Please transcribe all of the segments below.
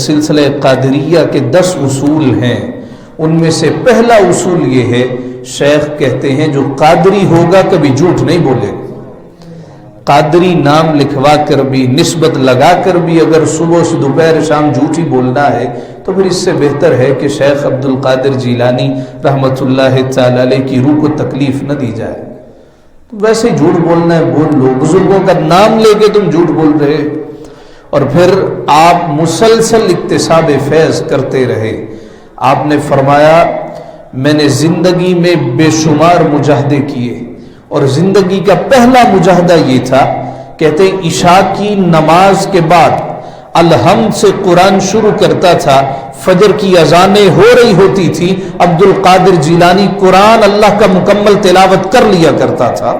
سلسلہ قادریہ کے 10 اصول ہیں، ان میں سے پہلا اصول یہ ہے، شیخ کہتے ہیں جو قادری ہوگا کبھی جھوٹ نہیں بولے. قادری نام لکھوا کر بھی، نسبت لگا کر بھی اگر صبح سے دوپہر شام جھوٹ ہی بولنا ہے تو پھر اس سے بہتر ہے کہ شیخ عبد القادر جیلانی رحمۃ اللہ تعالی علیہ کی روح کو تکلیف نہ دی جائے. ویسے جھوٹ بولنا ہے بول لو، بزرگوں کا نام لے کے تم جھوٹ بول رہے، اور پھر آپ مسلسل اکتساب فیض کرتے رہے. آپ نے فرمایا میں نے زندگی میں بے شمار مجاہدے کیے، اور زندگی کا پہلا مجاہدہ یہ تھا، کہتے ہیں عشاء کی نماز کے بعد الحمد سے قرآن شروع کرتا تھا، فجر کی اذانیں ہو رہی ہوتی تھی، عبد القادر جیلانی قرآن اللہ کا مکمل تلاوت کر لیا کرتا تھا.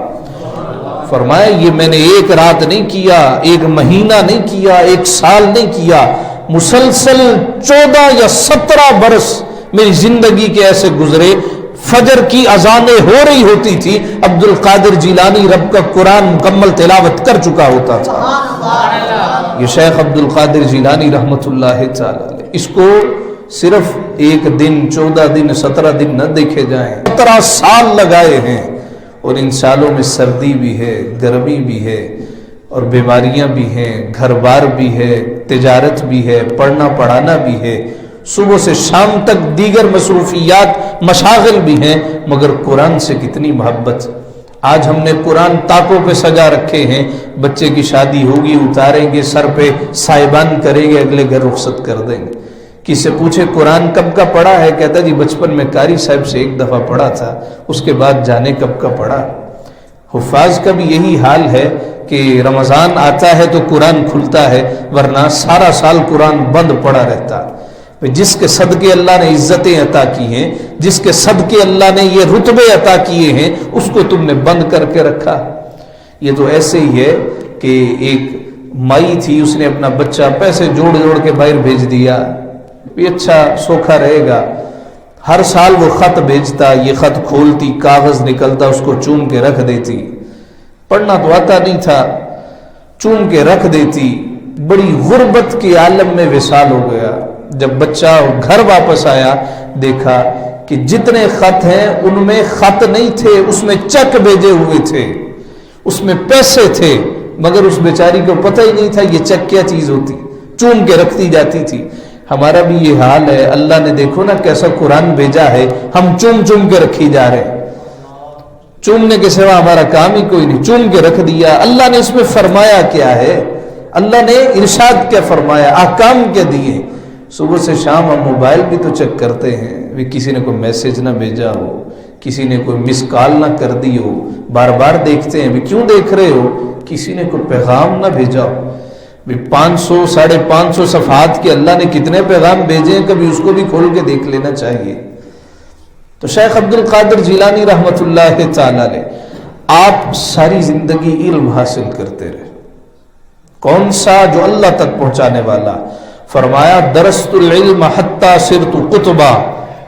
فرمایا یہ میں نے ایک رات نہیں کیا، ایک مہینہ نہیں کیا، ایک سال نہیں کیا، مسلسل 14 یا 17 برس میری زندگی کے ایسے گزرے، فجر کی اذانیں ہو رہی ہوتی تھی، عبد القادر جیلانی رب کا قرآن مکمل تلاوت کر چکا ہوتا تھا. یہ شیخ عبد القادر جیلانی رحمۃ اللہ تعالی علیہ، اس کو صرف ایک دن، 14 دن، 17 دن نہ دیکھے جائیں، 17 سال لگائے ہیں، اور ان سالوں میں سردی بھی ہے، گرمی بھی ہے، اور بیماریاں بھی ہیں، گھر بار بھی ہے، تجارت بھی ہے، پڑھنا پڑھانا بھی ہے، صبح سے شام تک دیگر مصروفیات مشاغل بھی ہیں، مگر قرآن سے کتنی محبت. آج ہم نے قرآن طاقوں پہ سجا رکھے ہیں، بچے کی شادی ہوگی اتاریں گے، سر پہ سائبان کریں گے، اگلے گھر رخصت کر دیں گے. کسی سے پوچھے قرآن کب کا پڑھا ہے، کہتا جی بچپن میں قاری صاحب سے ایک دفعہ پڑھا تھا، اس کے بعد جانے کب کا پڑھا. حفاظ کا بھی یہی حال ہے کہ رمضان آتا ہے تو قرآن کھلتا ہے، ورنہ سارا سال قرآن بند پڑا رہتا. جس کے صدقے اللہ نے عزتیں عطا کی ہیں، جس کے صدقے اللہ نے یہ رتبے عطا کیے ہیں، اس کو تم نے بند کر کے رکھا. یہ تو ایسے ہی ہے کہ ایک مائی تھی، اس نے اپنا بچہ پیسے جوڑ جوڑ کے باہر بھیج دیا، بھی اچھا سوکھا رہے گا. ہر سال وہ خط بھیجتا، یہ خط کھولتی، کاغذ نکلتا، اس کو چوم کے رکھ دیتی. پڑھنا تو آتا نہیں تھا، چوم کے رکھ دیتی. بڑی غربت کے عالم میں وصال ہو گیا. جب بچہ گھر واپس آیا، دیکھا کہ جتنے خط ہیں ان میں خط نہیں تھے، اس میں چیک بھیجے ہوئے تھے، اس میں پیسے تھے، مگر اس بیچاری کو پتہ ہی نہیں تھا یہ چیک کیا چیز ہوتی، چوم کے رکھتی جاتی تھی. ہمارا بھی یہ حال ہے. اللہ نے دیکھو نا کیسا قرآن بھیجا ہے، ہم چوم چوم کے رکھی جا رہے ہیں. چومنے کے سوا ہمارا کام ہی کوئی نہیں، چوم کے رکھ دیا. اللہ نے اس میں فرمایا کیا ہے، اللہ نے ارشاد کیا فرمایا، احکام کیا دیے. صبح سے شام ہم موبائل بھی تو چیک کرتے ہیں، بھی کسی نے کوئی میسج نہ بھیجا ہو، کسی نے کوئی مس کال نہ کر دی ہو، بار بار دیکھتے ہیں بھی کیوں دیکھ رہے ہو، کسی نے کوئی پیغام نہ بھیجا ہو. 500 550 صفحات کے اللہ نے کتنے پیغام بھیجے ہیں، کبھی اس کو بھی کھول کے دیکھ لینا چاہیے. تو شیخ عبد القادر جیلانی رحمۃ اللہ تعالی علیہ، آپ ساری زندگی علم حاصل کرتے رہے. کون سا؟ جو اللہ تک پہنچانے والا. فرمایا درست العلم حتی صرت قطبا،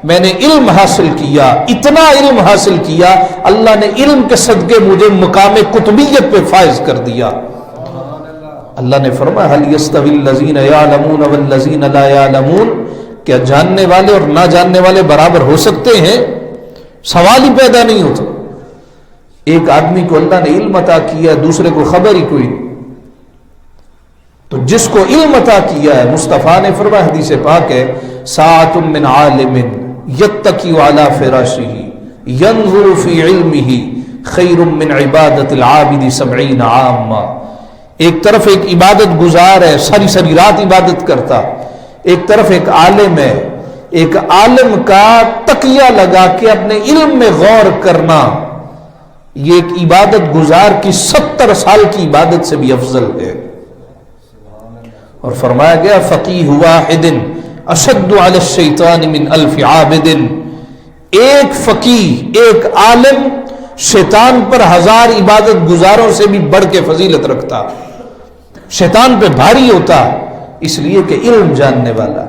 میں نے علم حاصل کیا، اتنا علم حاصل کیا، اللہ نے علم کے صدقے مجھے مقام قطبیت پہ فائز کر دیا. اللہ نے فرمایا هل يستوي الذين يعلمون والذين لا يعلمون، کیا جاننے والے اور نہ جاننے والے برابر ہو سکتے ہیں؟ سوال ہی پیدا نہیں ہوتا. ایک آدمی کو اللہ نے علم عطا کیا، دوسرے کو خبر ہی کوئی نہیں. تو جس کو علم عطا کیا ہے، مصطفیٰ نے فرمایا، حدیث پاک ہے، ساعۃ من عالم یتکی علی فراشہ ینظر فی علمہ خیر من عبادۃ العابد 70 عاما. ایک طرف ایک عبادت گزار ہے، ساری ساری رات عبادت کرتا، ایک طرف ایک عالم ہے. ایک عالم کا تکیہ لگا کے اپنے علم میں غور کرنا، یہ ایک عبادت گزار کی 70 سال کی عبادت سے بھی افضل ہے. اور فرمایا گیا فقیہ واحد اشد علی الشیطان من 1000 عابد، ایک فقیہ، ایک عالم شیطان پر 1000 عبادت گزاروں سے بھی بڑھ کے فضیلت رکھتا، شیطان پہ بھاری ہوتا، اس لیے کہ علم جاننے والا.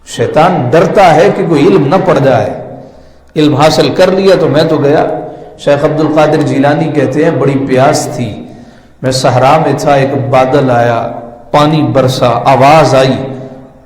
شیطان ڈرتا ہے کہ کوئی علم نہ پڑ جائے. علم حاصل کر لیا تو میں تو گیا. شیخ عبد القادر جیلانی کہتے ہیں بڑی پیاس تھی، میں صحرا میں تھا، ایک بادل آیا، پانی برسا، آواز آئی،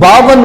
52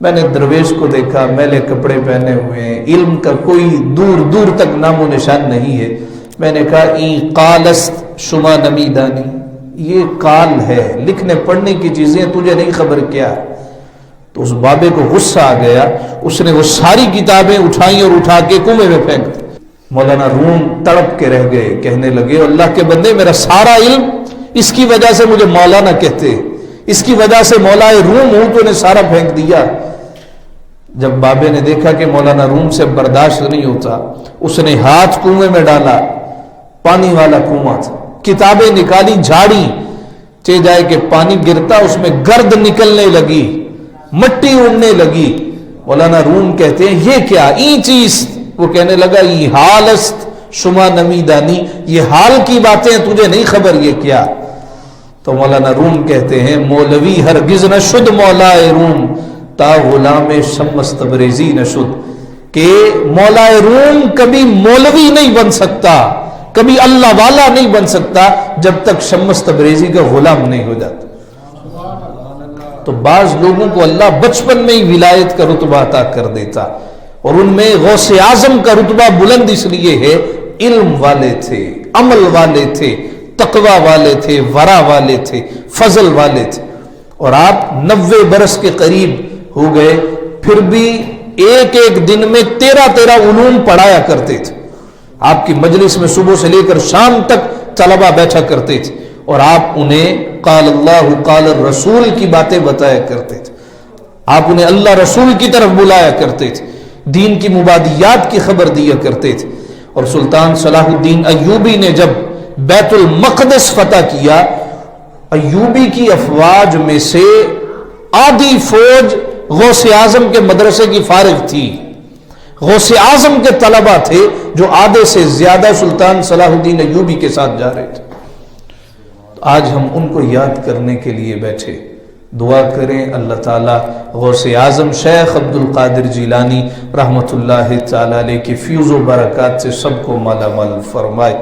میں نے درویش کو دیکھا میلے کپڑے پہنے ہوئے ہیں، علم کا کوئی دور دور تک نام و نشان نہیں ہے. میں نے کہا این قالست شما نمیدانی، یہ قال ہے، لکھنے پڑھنے کی چیزیں تجھے نہیں خبر کیا؟ تو اس بابے کو غصہ آ گیا، اس نے وہ ساری کتابیں اٹھائیں اور اٹھا کے کنویں میں پھینک دی. مولانا روم تڑپ کے رہ گئے، کہنے لگے اللہ کے بندے میرا سارا علم اس کی وجہ سے مجھے مولانا کہتے، اس کی وجہ سے مولا روم ہوں تو نے سارا پھینک دیا. جب بابے نے دیکھا کہ مولانا روم سے برداشت نہیں ہوتا، اس نے ہاتھ کنویں میں ڈالا، پانی والا کنواں تھا، کتابیں نکالی، جھاڑی، چہ جائے کہ پانی گرتا اس میں گرد نکلنے لگی، مٹی اڑنے لگی. مولانا روم کہتے ہیں یہ کیا این چیز؟ وہ کہنے لگا یہ حال است شما نمیدانی، یہ حال کی باتیں تجھے نہیں خبر، یہ کیا؟ تو مولانا روم کہتے ہیں مولوی ہرگز نہ شد مولا روم تا غلام شمس تبریزی نہ شد، کہ مولا روم کبھی مولوی نہیں بن سکتا، کبھی اللہ والا نہیں بن سکتا جب تک شمس تبریزی کا غلام نہیں ہو جاتا. تو بعض لوگوں کو اللہ بچپن میں ہی ولایت کا رتبہ عطا کر دیتا، اور ان میں غوث اعظم کا رتبہ بلند اس لیے ہے علم والے تھے، عمل والے تھے، تقوی والے تھے، ورع والے تھے، فضل والے تھے. اور آپ 90 برس کے قریب ہو گئے، پھر بھی ایک ایک دن میں 13 علوم پڑھایا کرتے تھے. آپ کی مجلس میں صبح سے لے کر شام تک طلبہ بیٹھا کرتے تھے، اور آپ انہیں قال اللہ قال الرسول کی باتیں بتایا کرتے تھے، آپ انہیں اللہ رسول کی طرف بلایا کرتے تھے، دین کی مبادیات کی خبر دیا کرتے تھے. اور سلطان صلاح الدین ایوبی نے جب بیت المقدس فتح کیا، ایوبی کی افواج میں سے آدھی فوج غوث اعظم کے مدرسے کی فارغ تھی، غوث اعظم کے طلبہ تھے جو آدھے سے زیادہ سلطان صلاح الدین ایوبی کے ساتھ جا رہے تھے. آج ہم ان کو یاد کرنے کے لیے بیٹھے. دعا کریں اللہ تعالیٰ غوث اعظم شیخ عبد القادر جیلانی رحمۃ اللہ تعالی علیہ کی فیض و برکات سے سب کو مالا مال فرمائے.